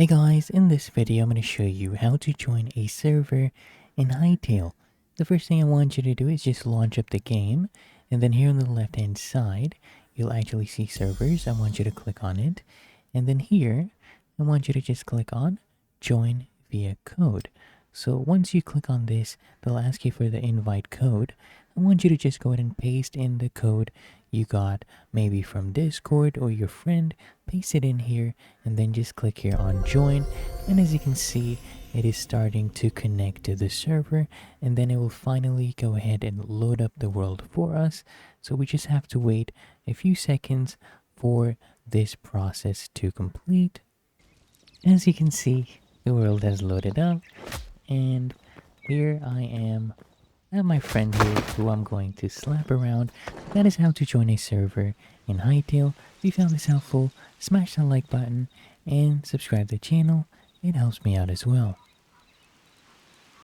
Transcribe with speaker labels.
Speaker 1: Hey guys, in this video I'm going to show you how to join a server in Hytale. The first thing I want you to do is just launch up the game, and then here on the left hand side you'll actually see servers. I want you to click on it, and then here I want you to just click on join via code. So once you click on this, they'll ask you for the invite code. I want you to just go ahead and paste in the code you got maybe from Discord or your friend. Paste it in here and then just click here on join, and as you can see it is starting to connect to the server, and then it will finally go ahead and load up the world for us. So we just have to wait a few seconds for this process to complete. As you can see, the world has loaded up, and here I am. I have my friend here who I'm going to slap around. That is how to join a server in Hytale. If you found this helpful, smash that like button and subscribe to the channel. It helps me out as well.